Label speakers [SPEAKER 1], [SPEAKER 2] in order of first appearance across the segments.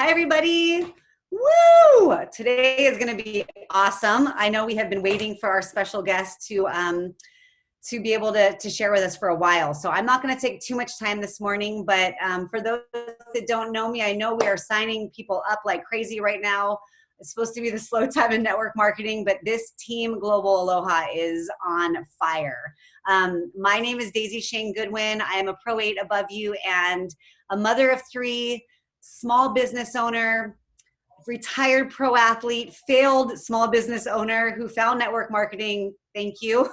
[SPEAKER 1] Hi, everybody. Woo! Today is going to be awesome. I know we have been waiting for our special guest to be able to share with us for a while. So I'm not going to take too much time this morning, but for those that don't know me, I know we are signing people up like crazy right now. It's supposed to be the slow time in network marketing, but this team Global Aloha is on fire. My name is Daisy Shane Goodwin. I am a Pro 8 above you and a mother of 3, small business owner, retired pro athlete, failed small business owner who found network marketing. Thank you.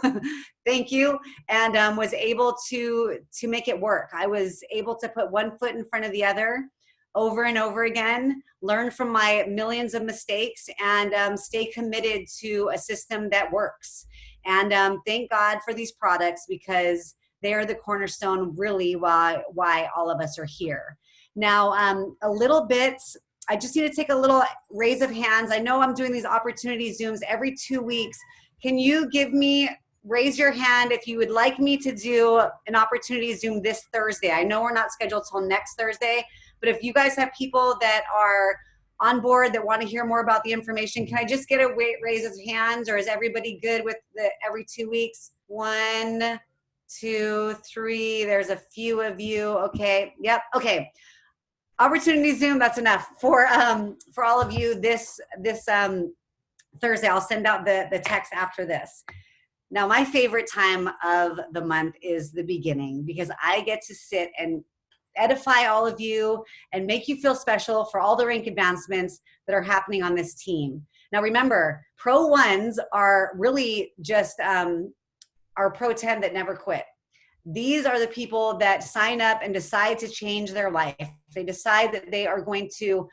[SPEAKER 1] Thank you. And was able to make it work. I was able to put one foot in front of the other over and over again, learn from my millions of mistakes, and stay committed to a system that works. And thank God for these products, because they are the cornerstone really why all of us are here. Now, a little bit, I just need to take a little raise of hands. I know I'm doing these opportunity Zooms every 2 weeks. Can you raise your hand if you would like me to do an opportunity Zoom this Thursday? I know we're not scheduled till next Thursday, but if you guys have people that are on board that want to hear more about the information, can I just get a raise of hands, or is everybody good with the every 2 weeks? 1, 2, 3, there's a few of you. Okay, yep, okay. Opportunity Zoom, that's enough for all of you this Thursday. I'll send out the text after this. Now, my favorite time of the month is the beginning, because I get to sit and edify all of you and make you feel special for all the rank advancements that are happening on this team. Now, remember, Pro 1s are really just our Pro 10 that never quit. These are the people that sign up and decide to change their life. They decide that they are going to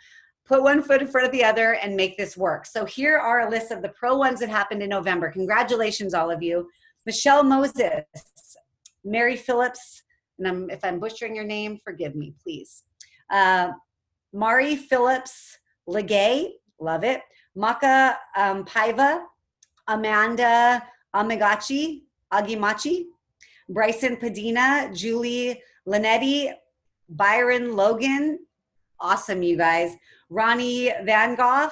[SPEAKER 1] put one foot in front of the other and make this work. So here are a list of the Pro 1s that happened in November. Congratulations, all of you. Michelle Moses, Mary Phillips, and if I'm butchering your name, forgive me, please. Mari Phillips Legay, love it. Maka Paiva, Amanda Agimachi, Bryson Padina, Julie Linetti, Byron Logan, awesome, you guys. Ronnie Van Gogh,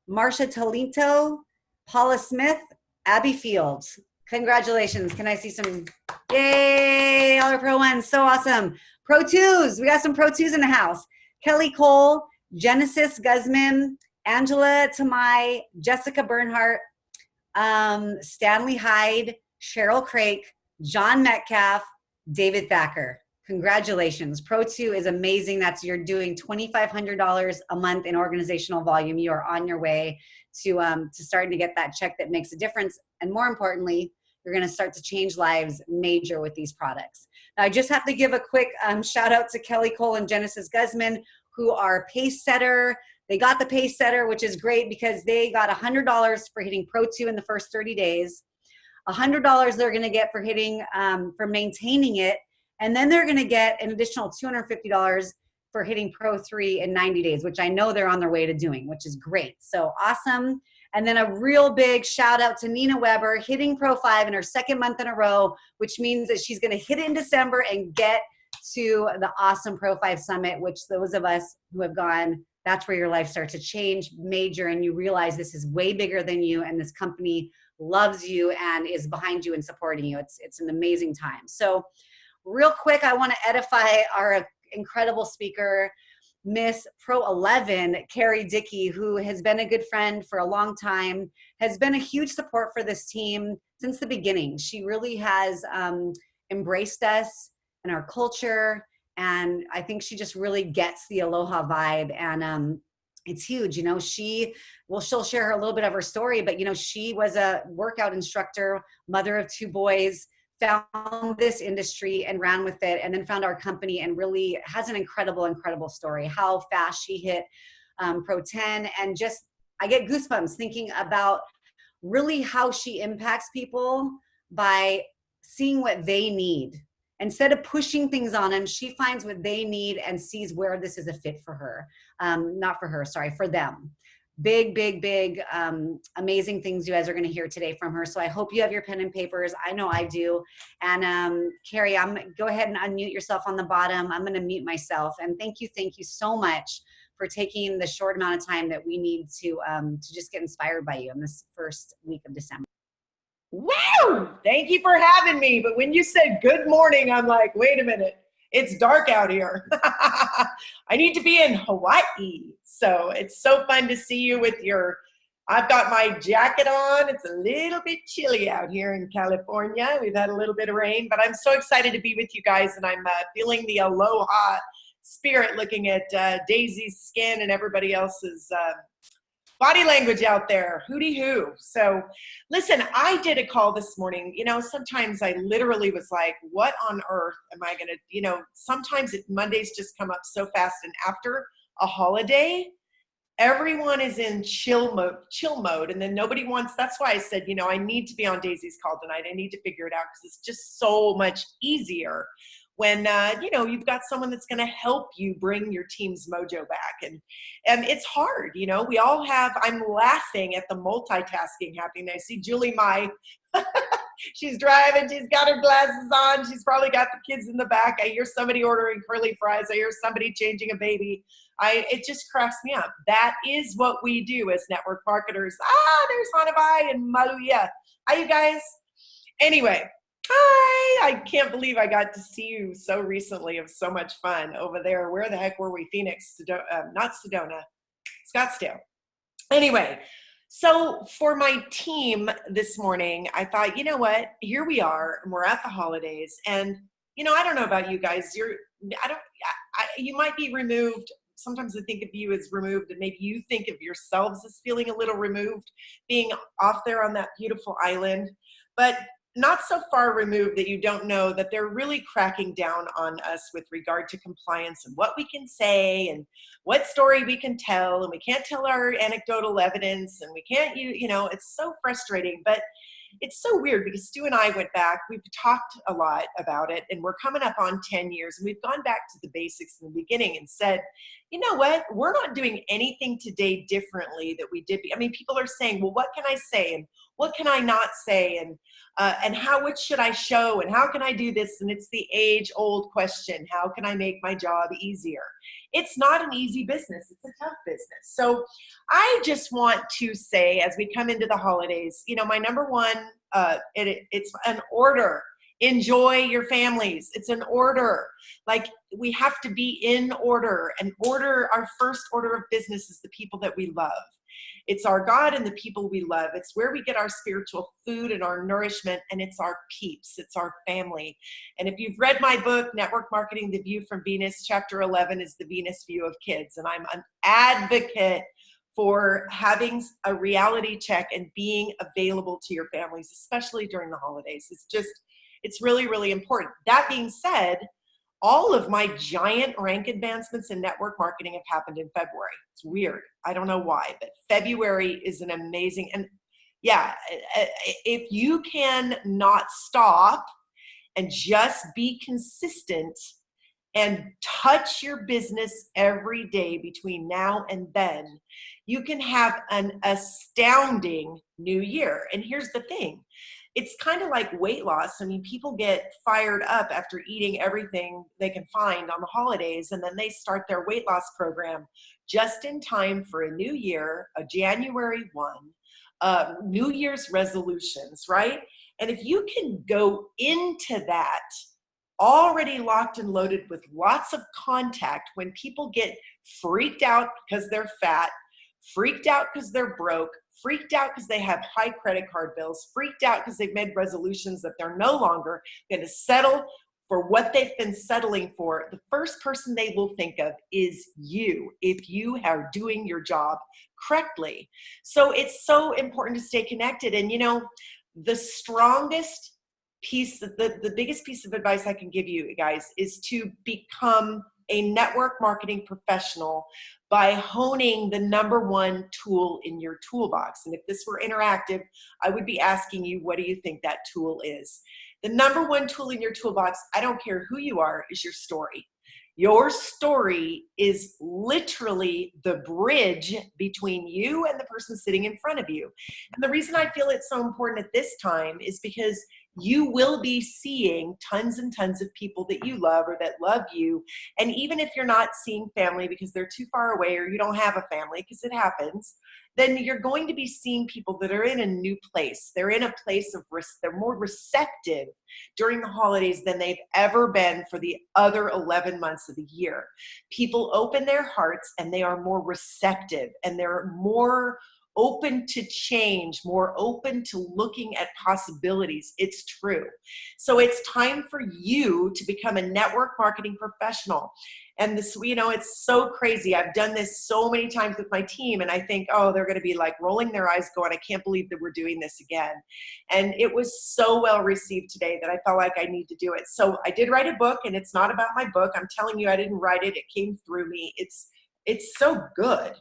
[SPEAKER 1] Marsha Tolinto, Paula Smith, Abby Fields. Congratulations. Can I see some? Yay, all our Pro 1s, so awesome. Pro 2s, we got some Pro 2s in the house. Kelly Cole, Genesis Guzman, Angela Tamai, Jessica Bernhardt, Stanley Hyde, Cheryl Craik, John Metcalf, David Thacker. Congratulations. Pro 2 is amazing. You're doing $2,500 a month in organizational volume. You are on your way to starting to get that check that makes a difference. And more importantly, you're going to start to change lives major with these products. Now, I just have to give a quick shout out to Kelly Cole and Genesis Guzman, who are pace setter. They got the pace setter, which is great because they got $100 for hitting Pro 2 in the first 30 days. $100 they're going to get for hitting, for maintaining it. And then they're going to get an additional $250 for hitting Pro 3 in 90 days, which I know they're on their way to doing, which is great. So awesome. And then a real big shout out to Nina Weber, hitting Pro 5 in her second month in a row, which means that she's going to hit it in December and get to the awesome Pro 5 Summit, which those of us who have gone, that's where your life starts to change major, and you realize this is way bigger than you, and this company loves you and is behind you and supporting you. It's an amazing time. So real quick, I want to edify our incredible speaker, Miss Pro 11, Carrie Dickie, who has been a good friend for a long time, has been a huge support for this team since the beginning. She really has embraced us and our culture, and I think she just really gets the Aloha vibe, and it's huge. You know, she'll share a little bit of her story, but you know, she was a workout instructor, mother of 2 boys, found this industry and ran with it, and then found our company, and really has an incredible story, how fast she hit Pro 10. And just, I get goosebumps thinking about really how she impacts people by seeing what they need. Instead of pushing things on them, she finds what they need and sees where this is a fit for her. Not for her, sorry, for them. Big, amazing things you guys are going to hear today from her. So I hope you have your pen and papers. I know I do. And Carrie, go ahead and unmute yourself on the bottom. I'm going to mute myself. And thank you so much for taking the short amount of time that we need to just get inspired by you in this first week of December.
[SPEAKER 2] Wow! Thank you for having me. But when you said good morning, I'm like, wait a minute. It's dark out here. I need to be in Hawaii. So it's so fun to see you with your, I've got my jacket on. It's a little bit chilly out here in California. We've had a little bit of rain, but I'm so excited to be with you guys, and I'm feeling the aloha spirit looking at Daisy's skin and everybody else's body language out there. Hooty hoo. So listen, I did a call this morning. You know, sometimes I literally was like, what on earth am I going to, you know, sometimes Mondays just come up so fast, and after a holiday, everyone is in chill mode, and then nobody wants, that's why I said, you know, I need to be on Daisy's call tonight. I need to figure it out, because it's just so much easier when, you know, you've got someone that's going to help you bring your team's mojo back. And it's hard, you know, we all have, I'm laughing at the multitasking happening. I see Julie, she's driving, she's got her glasses on, she's probably got the kids in the back. I hear somebody ordering curly fries. I hear somebody changing a baby. It just cracks me up. That is what we do as network marketers. There's Hanabai and Maluya. Hi, you guys. Anyway, hi. I can't believe I got to see you so recently. It was so much fun over there. Where the heck were we? Phoenix, not Sedona, Scottsdale. Anyway, so for my team this morning, I thought, you know what? Here we are, and we're at the holidays, and you know, I don't know about you guys. You might be removed. Sometimes I think of you as removed, and maybe you think of yourselves as feeling a little removed, being off there on that beautiful island, but not so far removed that you don't know that they're really cracking down on us with regard to compliance and what we can say and what story we can tell, and we can't tell our anecdotal evidence, and we can't, you know, it's so frustrating. But it's so weird, because Stu and I went back, we've talked a lot about it, and we're coming up on 10 years, and we've gone back to the basics in the beginning and said, you know what, we're not doing anything today differently that we did. I mean, people are saying, well, what can I say, and what can I not say, and which should I show, and how can I do this? And it's the age-old question, how can I make my job easier? It's not an easy business, it's a tough business. So I just want to say, as we come into the holidays, you know, my number one, it's an order. Enjoy your families. It's an order. Like, we have to be in order, and our first order of business is the people that we love. It's our God and the people we love. It's where we get our spiritual food and our nourishment, and it's our peeps. It's our family. And if you've read my book, Network Marketing, The View from Venus, chapter 11 is the Venus view of kids. And I'm an advocate for having a reality check and being available to your families, especially during the holidays. It's really, really important. That being said, all of my giant rank advancements in network marketing have happened in February. It's weird. I don't know why, but February is an amazing, and yeah, if you can not stop and just be consistent and touch your business every day between now and then, you can have an astounding new year. And here's the thing. It's kind of like weight loss. I mean, people get fired up after eating everything they can find on the holidays, and then they start their weight loss program just in time for a new year, a January 1, New Year's resolutions, right? And if you can go into that already locked and loaded with lots of contact, when people get freaked out because they're fat, freaked out because they're broke, freaked out because they have high credit card bills, freaked out because they've made resolutions that they're no longer going to settle for what they've been settling for, the first person they will think of is you, if you are doing your job correctly. So it's so important to stay connected. And, you know, the strongest piece, the biggest piece of advice I can give you guys is to become a network marketing professional by honing the number one tool in your toolbox. And if this were interactive, I would be asking you, what do you think that tool is? The number one tool in your toolbox, I don't care who you are, is your story. Your story is literally the bridge between you and the person sitting in front of you. And the reason I feel it's so important at this time is because you will be seeing tons and tons of people that you love or that love you. And even if you're not seeing family because they're too far away or you don't have a family, because it happens, then you're going to be seeing people that are in a new place. They're in a place of risk. They're more receptive during the holidays than they've ever been for the other 11 months of the year. People open their hearts and they are more receptive and they're more open to change, more open to looking at possibilities. It's true. So it's time for you to become a network marketing professional. And this, you know, it's so crazy. I've done this so many times with my team and I think, oh, they're going to be like rolling their eyes going, I can't believe that we're doing this again. And it was so well received today that I felt like I need to do it. So I did write a book, and it's not about my book. I'm telling you, I didn't write it. It came through me. It's so good.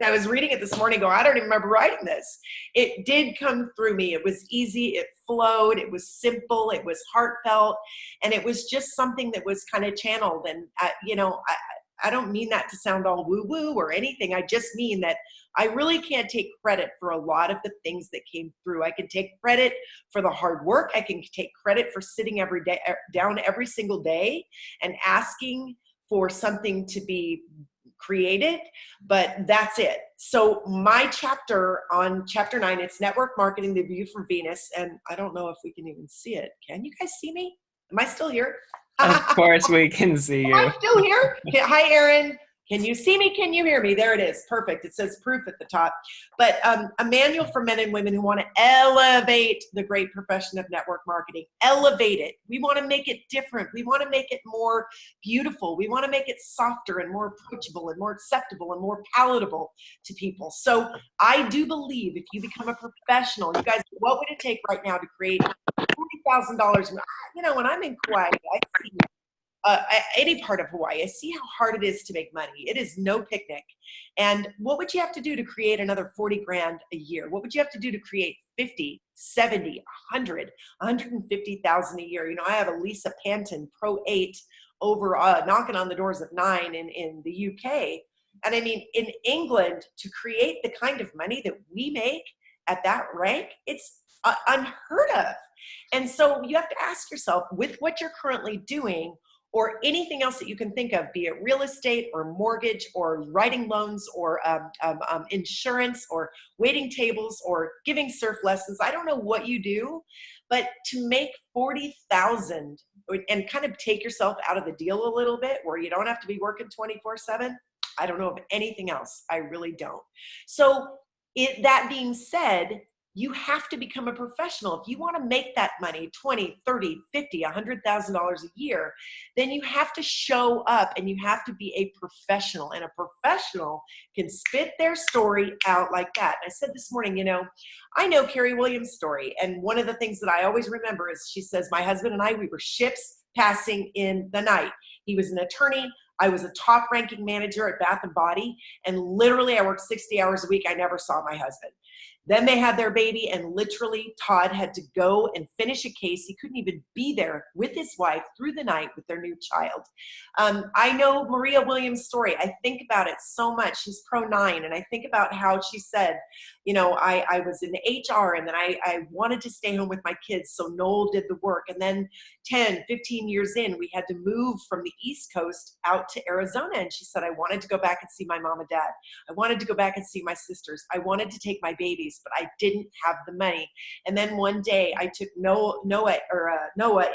[SPEAKER 2] I was reading it this morning, I don't even remember writing this. It did come through me. It was easy. It flowed. It was simple. It was heartfelt. And it was just something that was kind of channeled. And, you know, I don't mean that to sound all woo-woo or anything. I just mean that I really can't take credit for a lot of the things that came through. I can take credit for the hard work. I can take credit for sitting every day down every single day and asking for something to be created, but that's it. So my chapter on chapter 9, it's network marketing, the view from Venus. And I don't know if we can even see it. Can you guys see me? Am I still here?
[SPEAKER 3] Of course we can see you.
[SPEAKER 2] Am I still here? Hi, Erin. Can you see me? Can you hear me? There it is. Perfect. It says proof at the top. But a manual for men and women who want to elevate the great profession of network marketing. Elevate it. We want to make it different. We want to make it more beautiful. We want to make it softer and more approachable and more acceptable and more palatable to people. So I do believe if you become a professional, you guys, what would it take right now to create $40,000? You know, when I'm in Kauai, I see any part of Hawaii, I see how hard it is to make money. It is no picnic. And what would you have to do to create another 40 grand a year? What would you have to do to create 50, 70, 100, 150,000 a year? You know, I have a Lisa Panton Pro 8 over knocking on the doors of 9 in the UK. And I mean, in England, to create the kind of money that we make at that rank, it's unheard of. And so you have to ask yourself, with what you're currently doing, or anything else that you can think of, be it real estate or mortgage or writing loans or insurance or waiting tables or giving surf lessons. I don't know what you do, but to make 40,000 and kind of take yourself out of the deal a little bit where you don't have to be working 24/7. I don't know of anything else. I really don't. So that being said, you have to become a professional. If you want to make that money, 20, 30, 50, $100,000 a year, then you have to show up and you have to be a professional. And a professional can spit their story out like that. And I said this morning, you know, I know Carrie Williams' story. And one of the things that I always remember is she says, my husband and I, we were ships passing in the night. He was an attorney. I was a top ranking manager at Bath and Body. And literally I worked 60 hours a week. I never saw my husband. Then they had their baby, and literally Todd had to go and finish a case. He couldn't even be there with his wife through the night with their new child. I know Maria Williams' story. I think about it so much. She's Pro 9, and I think about how she said, you know, I was in HR, and then I wanted to stay home with my kids, so Noel did the work. And then 10, 15 years in, we had to move from the East Coast out to Arizona. And she said, I wanted to go back and see my mom and dad. I wanted to go back and see my sisters. I wanted to take my babies, but I didn't have the money. And then one day I took Noah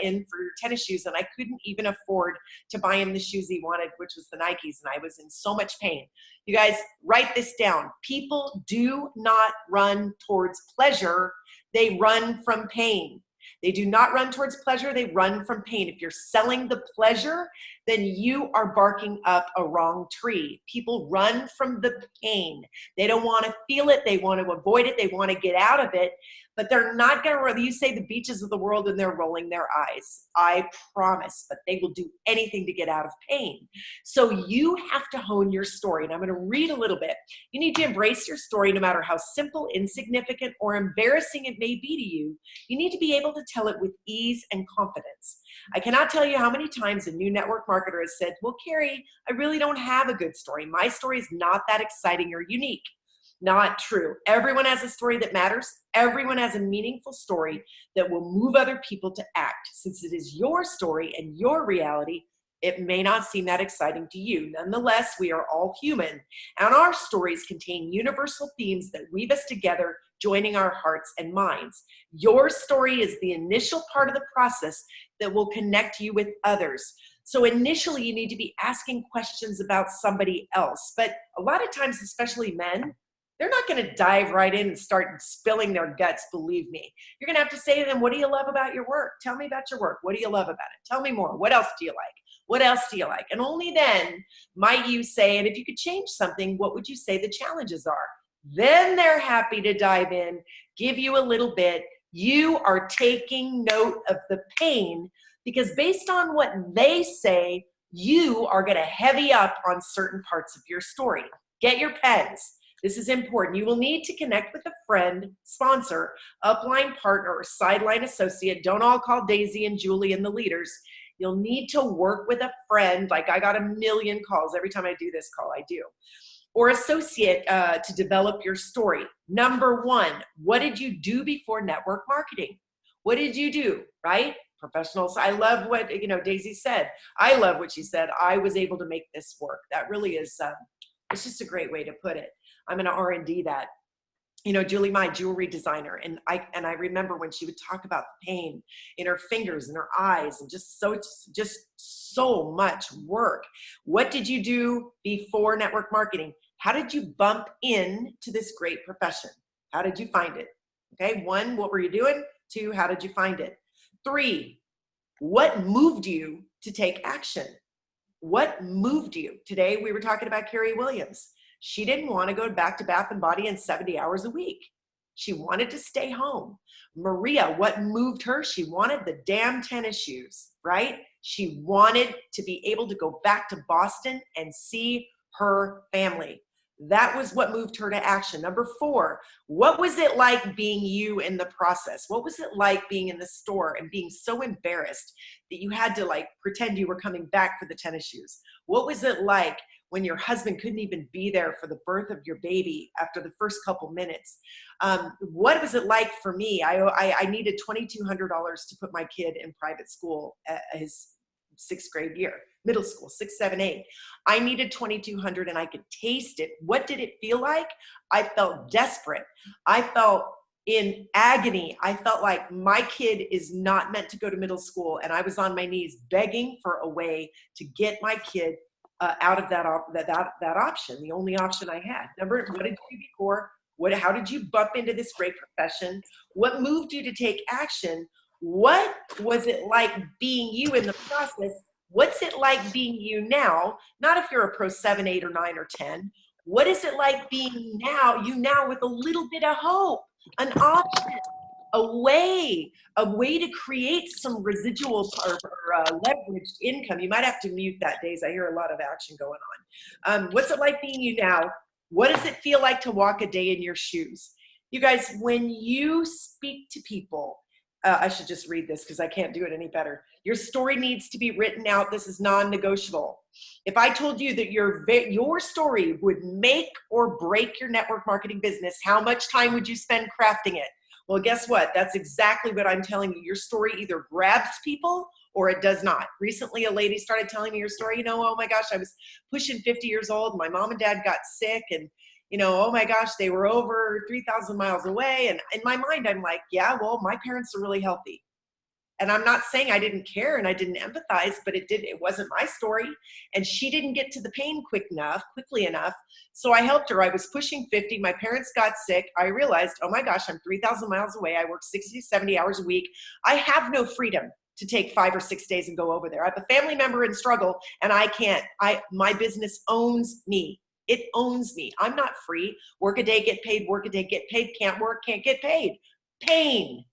[SPEAKER 2] in for tennis shoes, and I couldn't even afford to buy him the shoes he wanted, which was the Nikes. And I was in so much pain. You guys, write this down. People do not run towards pleasure. They run from pain. They do not run towards pleasure. They run from pain. If you're selling the pleasure, then you are barking up a wrong tree. People run from the pain. They don't want to feel it. They want to avoid it. They want to get out of it, but they're not going to run. You say the beaches of the world and they're rolling their eyes. I promise, but they will do anything to get out of pain. So you have to hone your story. And I'm going to read a little bit. You need to embrace your story no matter how simple, insignificant, or embarrassing it may be to you. You need to be able to tell it with ease and confidence. I cannot tell you how many times a new network marketer has said, well, Carrie, I really don't have a good story. My story is not that exciting or unique. Not true. Everyone has a story that matters. Everyone has a meaningful story that will move other people to act. Since it is your story and your reality, it may not seem that exciting to you. Nonetheless, we are all human, and our stories contain universal themes that weave us together, joining our hearts and minds. Your story is the initial part of the process that will connect you with others. So initially, you need to be asking questions about somebody else. But a lot of times, especially men, they're not going to dive right in and start spilling their guts, believe me. You're going to have to say to them, what do you love about your work? Tell me about your work. What do you love about it? Tell me more. What else do you like? What else do you like? And only then might you say, and if you could change something, what would you say the challenges are? Then they're happy to dive in, give you a little bit. You are taking note of the pain, because based on what they say, you are going to heavy up on certain parts of your story. Get your pens. This is important. You will need to connect with a friend, sponsor, upline partner, or sideline associate. Don't all call Daisy and Julie and the leaders. You'll need to work with a friend. Like, I got a million calls every time I do this call, I do. Or associate to develop your story. Number one, what did you do before network marketing? What did you do, right? Professionals. I love what, Daisy said. I love what she said. I was able to make this work. That really is, it's just a great way to put it. I'm going to R&D that. Julie, my jewelry designer, and I remember when she would talk about the pain in her fingers and her eyes, and just so much work. What did you do before network marketing? How did you bump into this great profession? How did you find it? Okay, 1, what were you doing? 2, how did you find it? 3, what moved you to take action? What moved you? Today we were talking about Carrie Williams. She didn't want to go back to Bath and Body in 70 hours a week. She wanted to stay home. Maria, what moved her? She wanted the damn tennis shoes, right? She wanted to be able to go back to Boston and see her family. That was what moved her to action. Number 4, what was it like being you in the process? What was it like being in the store and being so embarrassed that you had to pretend you were coming back for the tennis shoes? What was it like when your husband couldn't even be there for the birth of your baby after the first couple minutes? What was it like for me? I needed $2,200 to put my kid in private school at his 6th grade year, middle school, 6, 7, 8. I needed $2,200 and I could taste it. What did it feel like? I felt desperate. I felt in agony. I felt like my kid is not meant to go to middle school, and I was on my knees begging for a way to get my kid out of that option, the only option I had. Number, what did you do before? How did you bump into this great profession? What moved you to take action? What was it like being you in the process? What's it like being you now? Not if you're a pro 7, 8, or 9, or 10. What is it like being you now with a little bit of hope, an option, a way to create some residual or leveraged income? You might have to mute that, Days. I hear a lot of action going on. What's it like being you now? What does it feel like to walk a day in your shoes? You guys, when you speak to people, I should just read this because I can't do it any better. Your story needs to be written out. This is non-negotiable. If I told you that your story would make or break your network marketing business, how much time would you spend crafting it? Well, guess what? That's exactly what I'm telling you. Your story either grabs people or it does not. Recently, a lady started telling me her story. Oh my gosh, I was pushing 50 years old. My mom and dad got sick, and oh my gosh, they were over 3,000 miles away. And in my mind, I'm like, yeah, well, my parents are really healthy. And I'm not saying I didn't care and I didn't empathize, but it wasn't my story. And she didn't get to the pain quickly enough. So I helped her. I was pushing 50. My parents got sick. I realized, oh my gosh, I'm 3,000 miles away. I work 60 to 70 hours a week. I have no freedom to take 5 or 6 days and go over there. I have a family member in struggle, and I can't. My business owns me. It owns me. I'm not free. Work a day, get paid. Work a day, get paid. Can't work, can't get paid. Pain,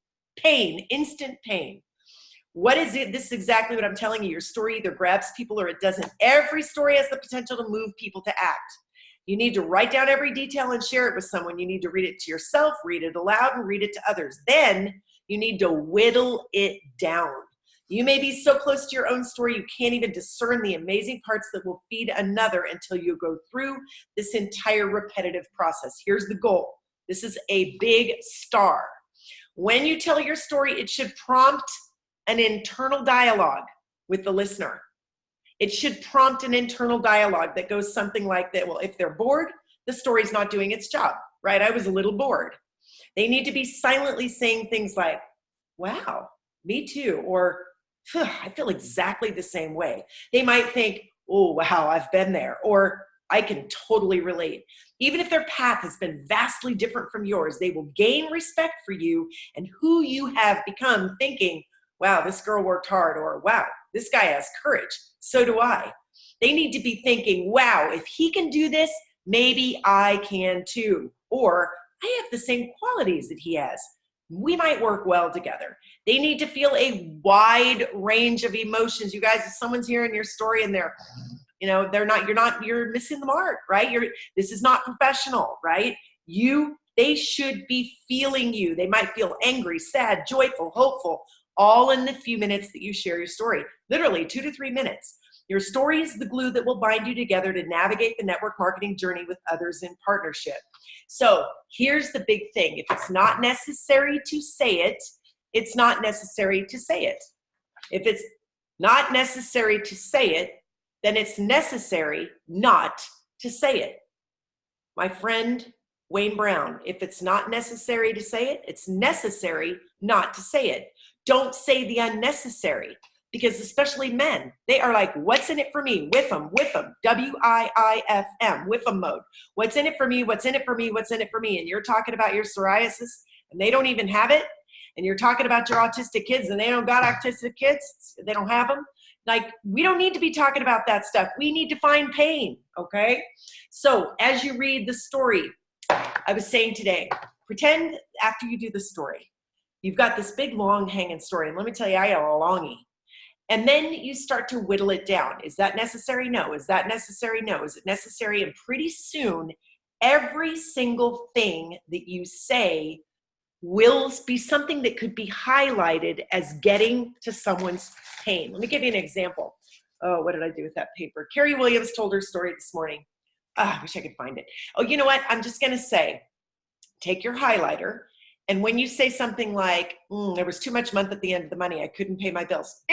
[SPEAKER 2] instant pain. What is it? This is exactly what I'm telling you. Your story either grabs people or it doesn't. Every story has the potential to move people to act. You need to write down every detail and share it with someone. You need to read it to yourself, read it aloud, and read it to others. Then you need to whittle it down. You may be so close to your own story, you can't even discern the amazing parts that will feed another until you go through this entire repetitive process. Here's the goal. This is a big star. When you tell your story, it should prompt an internal dialogue with the listener. It should prompt an internal dialogue that goes something like that. Well, if they're bored, the story's not doing its job, right? I was a little bored. They need to be silently saying things like, wow, me too, or I feel exactly the same way. They might think, oh, wow, I've been there, or I can totally relate. Even if their path has been vastly different from yours, they will gain respect for you and who you have become, thinking, wow, this girl worked hard, or wow, this guy has courage. So do I. They need to be thinking, wow, if he can do this, maybe I can too. Or I have the same qualities that he has. We might work well together. They need to feel a wide range of emotions. You guys, if someone's hearing your story and they're you're missing the mark, right? This is not professional, right? They should be feeling you. They might feel angry, sad, joyful, hopeful, all in the few minutes that you share your story. Literally 2 to 3 minutes. Your story is the glue that will bind you together to navigate the network marketing journey with others in partnership. So here's the big thing. If it's not necessary to say it, it's not necessary to say it. If it's not necessary to say it, then it's necessary not to say it. My friend Wayne Brown, if it's not necessary to say it, it's necessary not to say it. Don't say the unnecessary, because especially men, they are like, what's in it for me? Whiff them, W-I-I-F-M, whiff them mode. What's in it for me? What's in it for me? What's in it for me? And you're talking about your psoriasis and they don't even have it. And you're talking about your autistic kids and they don't got autistic kids. They don't have them. Like, we don't need to be talking about that stuff. We need to find pain, okay? So as you read the story, I was saying today, pretend after you do the story, you've got this big, long hanging story. And let me tell you, I got a longie. And then you start to whittle it down. Is that necessary? No. Is that necessary? No. Is it necessary? And pretty soon, every single thing that you say will be something that could be highlighted as getting to someone's pain. Let me give you an example. Oh, what did I do with that paper? Carrie Williams told her story this morning. I wish I could find it. Oh, you know what? I'm just going to say, take your highlighter, and when you say something like, there was too much month at the end of the money, I couldn't pay my bills,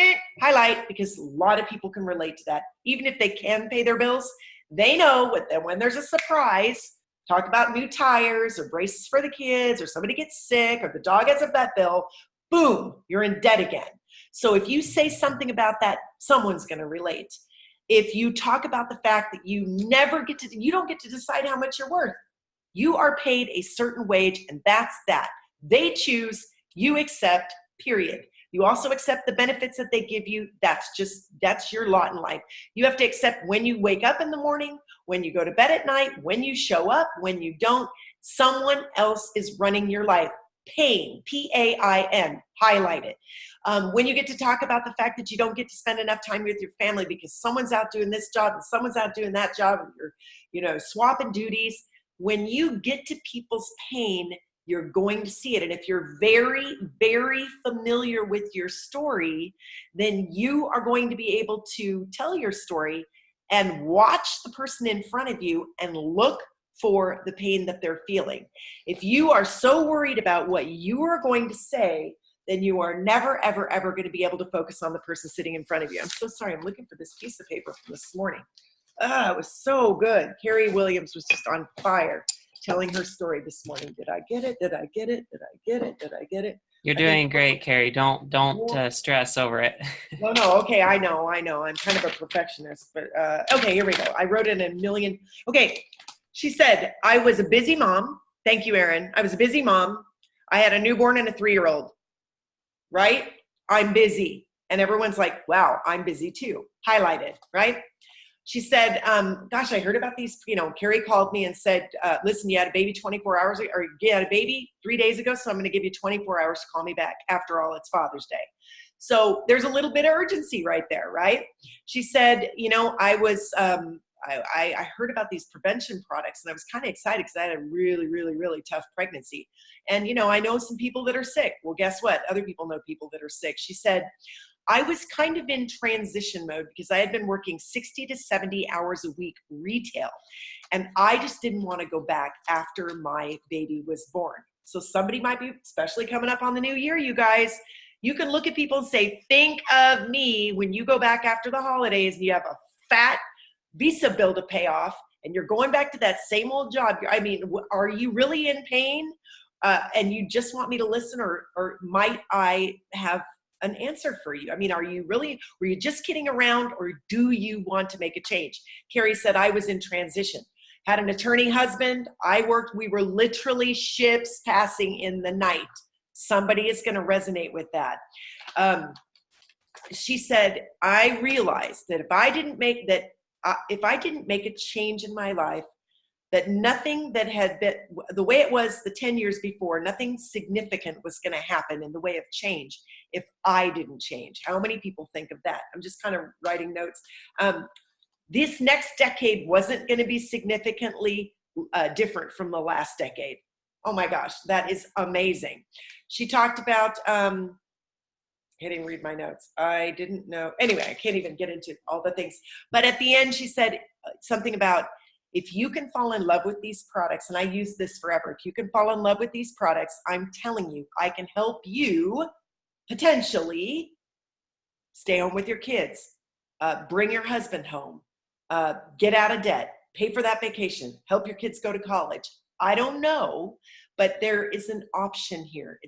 [SPEAKER 2] highlight, because a lot of people can relate to that. Even if they can pay their bills, they know when there's a surprise, talk about new tires or braces for the kids, or somebody gets sick, or the dog has a vet bill, boom, you're in debt again. So if you say something about that, someone's going to relate. If you talk about the fact that you don't get to decide how much you're worth. You are paid a certain wage, and that's that. They choose, you accept, period. You also accept the benefits that they give you. That's your lot in life. You have to accept when you wake up in the morning, when you go to bed at night, when you show up, when you don't. Someone else is running your life. Pain, P-A-I-N, highlight it. When you get to talk about the fact that you don't get to spend enough time with your family because someone's out doing this job and someone's out doing that job, and you're, swapping duties. When you get to people's pain, you're going to see it. And if you're very, very familiar with your story, then you are going to be able to tell your story and watch the person in front of you and look for the pain that they're feeling. If you are so worried about what you are going to say, then you are never, ever, ever going to be able to focus on the person sitting in front of you. I'm so sorry. I'm looking for this piece of paper from this morning. It was so good. Carrie Williams was just on fire telling her story this morning. Did I get it? Did I get it? Did I get it? Did I get it?
[SPEAKER 3] You're doing great, Carrie. Don't stress over it.
[SPEAKER 2] No. Okay, I know. I'm kind of a perfectionist, but okay, here we go. I wrote in a million. Okay, she said, I was a busy mom. Thank you, Erin. I was a busy mom. I had a newborn and a 3-year-old. Right? I'm busy. And everyone's like, wow, I'm busy too. Highlighted, right? She said, gosh, I heard about these, Carrie called me and said, listen, you had a baby 24 hours, or you had a baby 3 days ago, so I'm going to give you 24 hours to call me back. After all, it's Father's Day. So there's a little bit of urgency right there, right? She said, I was, I heard about these prevention products, and I was kind of excited because I had a really, really, really tough pregnancy. And, I know some people that are sick. Well, guess what? Other people know people that are sick. She said, I was kind of in transition mode because I had been working 60 to 70 hours a week retail. And I just didn't want to go back after my baby was born. So somebody might be, especially coming up on the new year, you guys, you can look at people and say, think of me when you go back after the holidays and you have a fat visa bill to pay off and you're going back to that same old job. I mean, are you really in pain? And you just want me to listen, or might I have an answer for you? I mean, were you just kidding around, or do you want to make a change? Carrie said, I was in transition. Had an attorney husband. We were literally ships passing in the night. Somebody is going to resonate with that. She said, I realized that if I didn't make a change in my life, that nothing that had been the way it was the 10 years before, nothing significant was going to happen in the way of change if I didn't change. How many people think of that? I'm just kind of writing notes. This next decade wasn't going to be significantly different from the last decade. Oh my gosh, that is amazing. She talked about, I didn't read my notes. I didn't know. Anyway, I can't even get into all the things. But at the end, she said something about, if you can fall in love with these products, and I use this forever, if you can fall in love with these products, I'm telling you, I can help you potentially stay home with your kids, bring your husband home, get out of debt, pay for that vacation, help your kids go to college. I don't know, but there is an option here.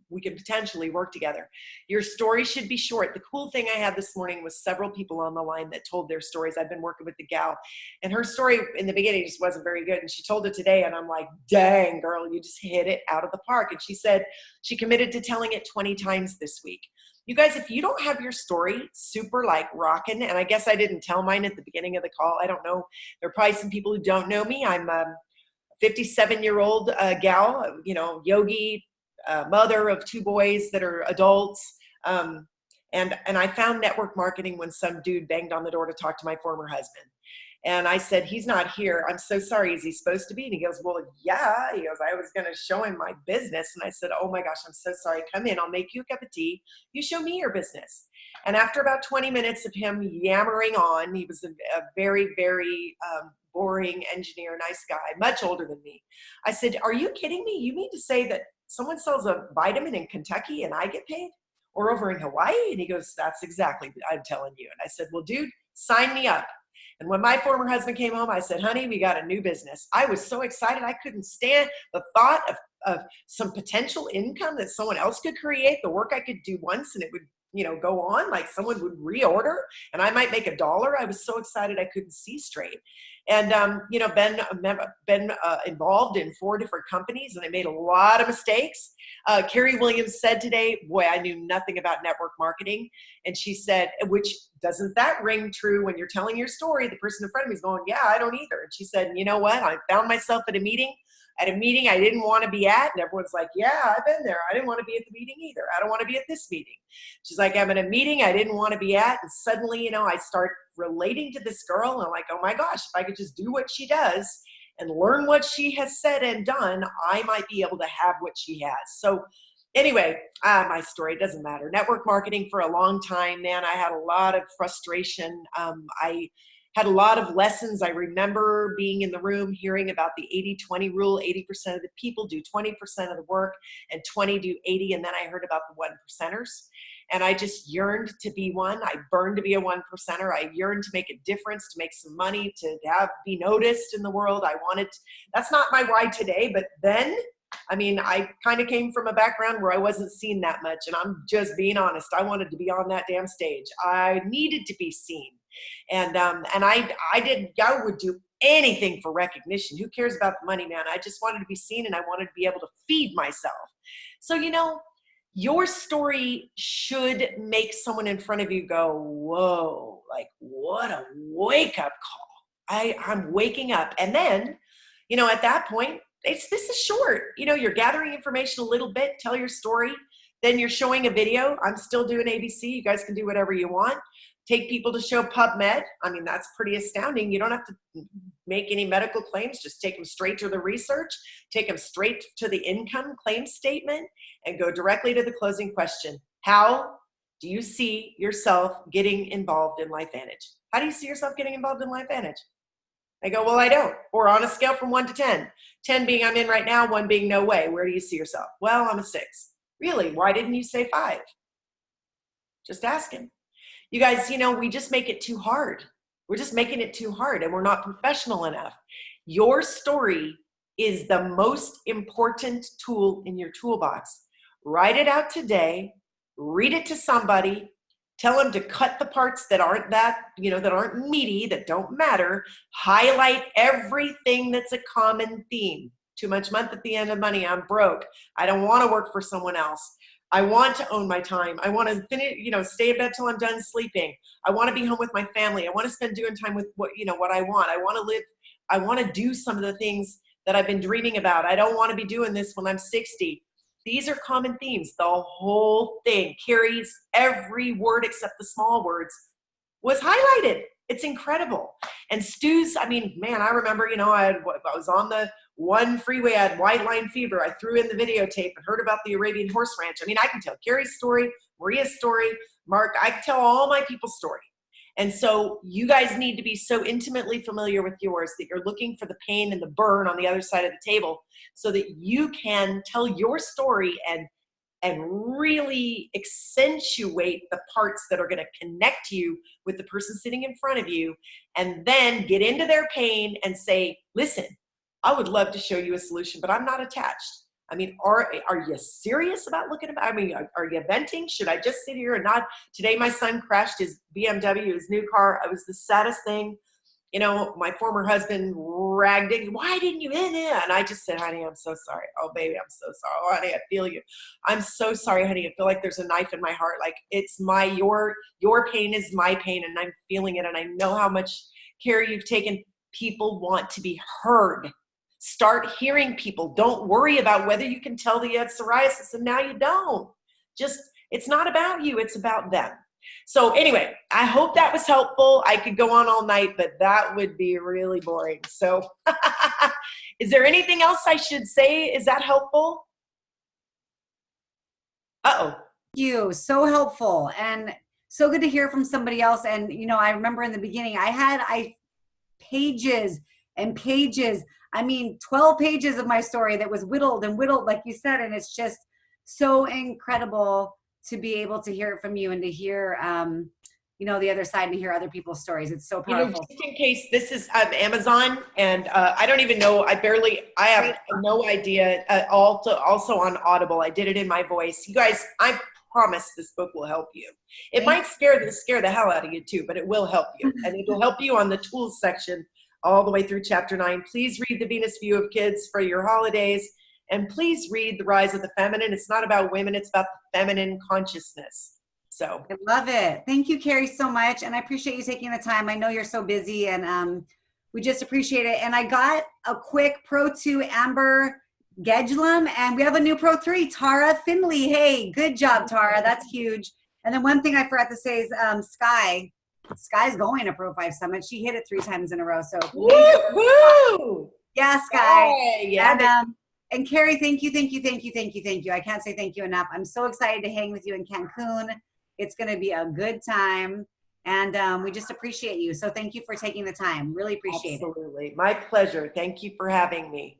[SPEAKER 2] We can potentially work together. Your story should be short. The cool thing I had this morning was several people on the line that told their stories. I've been working with the gal, and her story in the beginning just wasn't very good. And she told it today, and I'm like, dang, girl, you just hit it out of the park. And she said she committed to telling it 20 times this week. You guys, if you don't have your story super like rocking, and I guess I didn't tell mine at the beginning of the call. I don't know. There are probably some people who don't know me. I'm 57-year-old gal, yogi, mother of 2 boys that are adults. And I found network marketing when some dude banged on the door to talk to my former husband. And I said, he's not here. I'm so sorry. Is he supposed to be? And he goes, well, yeah. He goes, I was going to show him my business. And I said, oh my gosh, I'm so sorry. Come in. I'll make you a cup of tea. You show me your business. And after about 20 minutes of him yammering on, he was a very, very boring engineer, nice guy, much older than me. I said, are you kidding me? You mean to say that someone sells a vitamin in Kentucky and I get paid? Or over in Hawaii? And he goes, that's exactly what I'm telling you. And I said, well, dude, sign me up. And when my former husband came home, I said, honey, we got a new business. I was so excited. I couldn't stand the thought of some potential income that someone else could create, the work I could do once and it would, go on, like someone would reorder and I might make $1. I was so excited I couldn't see straight. And, been involved in 4 different companies and I made a lot of mistakes. Carrie Williams said today, boy, I knew nothing about network marketing. And she said, which doesn't that ring true when you're telling your story? The person in front of me is going, yeah, I don't either. And she said, you know what? I found myself at a meeting I didn't want to be at. And everyone's like, yeah, I've been there. I didn't want to be at the meeting either. I don't want to be at this meeting. She's like, I'm in a meeting I didn't want to be at. And suddenly, I start relating to this girl. And I'm like, oh my gosh, if I could just do what she does and learn what she has said and done, I might be able to have what she has. So anyway, my story doesn't matter. Network marketing for a long time, man, I had a lot of frustration. I had a lot of lessons. I remember being in the room hearing about the 80-20 rule. 80% of the people do 20% of the work and 20 do 80. And then I heard about the 1%ers. And I just yearned to be one. I burned to be a 1%er. I yearned to make a difference, to make some money, to be noticed in the world. That's not my why today, but then, I kind of came from a background where I wasn't seen that much. And I'm just being honest. I wanted to be on that damn stage. I needed to be seen. And I would do anything for recognition. Who cares about the money, man? I just wanted to be seen and I wanted to be able to feed myself. So, your story should make someone in front of you go, whoa, like what a wake up call. I'm waking up. And then, at that point, this is short. You're gathering information a little bit, tell your story. Then you're showing a video. I'm still doing ABC. You guys can do whatever you want. Take people to show PubMed. That's pretty astounding. You don't have to make any medical claims. Just take them straight to the research, take them straight to the income claim statement, and go directly to the closing question. How do you see yourself getting involved in LifeVantage? How do you see yourself getting involved in LifeVantage? I go, well, I don't. Or on a scale from 1 to 10, 10 being I'm in right now, 1 being no way. Where do you see yourself? Well, I'm a 6. Really? Why didn't you say 5? Just asking. You guys, you know, we just make it too hard. We're just making it too hard, and we're not professional enough. Your story is the most important tool in your toolbox. Write it out today, read it to somebody, tell them to cut the parts that aren't that aren't meaty, that don't matter, highlight everything that's a common theme. Too much month at the end of money, I'm broke. I don't want to work for someone else. I want to own my time. I want to finish, stay in bed till I'm done sleeping. I want to be home with my family. I want to spend doing time with what I want. I want to live. I want to do some of the things that I've been dreaming about. I don't want to be doing this when I'm 60. These are common themes. The whole thing carries every word except the small words was highlighted. It's incredible. And Stu's, I mean, man, I remember, I was on the one freeway, I had white line fever. I threw in the videotape and heard about the Arabian horse ranch. I mean, I can tell Carrie's story, Maria's story, Mark, I can tell all my people's story. And so you guys need to be so intimately familiar with yours that you're looking for the pain and the burn on the other side of the table so that you can tell your story and really accentuate the parts that are going to connect you with the person sitting in front of you, and then get into their pain and say, listen, I would love to show you a solution, but I'm not attached. I mean, are you serious about looking at, are you venting? Should I just sit here and not? Today, my son crashed his BMW, his new car. It was the saddest thing. My former husband ragged it. Why didn't you in it? And I just said, honey, I'm so sorry. Oh, baby, I'm so sorry. Oh, honey, I feel you. I'm so sorry, honey. I feel like there's a knife in my heart. Like it's your pain is my pain, and I'm feeling it. And I know how much care you've taken. People want to be heard. Start hearing people. Don't worry about whether you can tell that you had psoriasis and now you don't. It's not about you. It's about them. So anyway, I hope that was helpful. I could go on all night, but that would be really boring. So is there anything else I should say? Is that helpful? Uh-oh.
[SPEAKER 1] Thank you. So helpful and so good to hear from somebody else. And, I remember in the beginning, I had pages and pages. 12 pages of my story that was whittled and whittled, like you said. And it's just so incredible to be able to hear it from you and to hear, the other side and hear other people's stories. It's so powerful.
[SPEAKER 2] Just in case, this is Amazon, and I don't even know. I have no idea. Also on Audible, I did it in my voice. You guys, I promise this book will help you. It might scare the hell out of you too, but it will help you, and it will help you on the tools section all the way through chapter 9. Please read The Venus View of Kids for your holidays. And please read The Rise of the Feminine. It's not about women. It's about the feminine consciousness. So
[SPEAKER 1] I love it. Thank you, Carrie, so much. And I appreciate you taking the time. I know you're so busy, and we just appreciate it. And I got a quick Pro 2 Amber Gedglum, and we have a new Pro 3, Tara Finley. Hey, good job, Tara. That's huge. And then one thing I forgot to say is Sky's going to Pro 5 Summit. She hit it 3 times in a row. So
[SPEAKER 2] woo-hoo!
[SPEAKER 1] Yeah, Sky.
[SPEAKER 2] Hey, yeah.
[SPEAKER 1] And Carrie, thank you. I can't say thank you enough. I'm so excited to hang with you in Cancun. It's going to be a good time. And we just appreciate you. So thank you for taking the time. Really appreciate it.
[SPEAKER 2] Absolutely. My pleasure. Thank you for having me.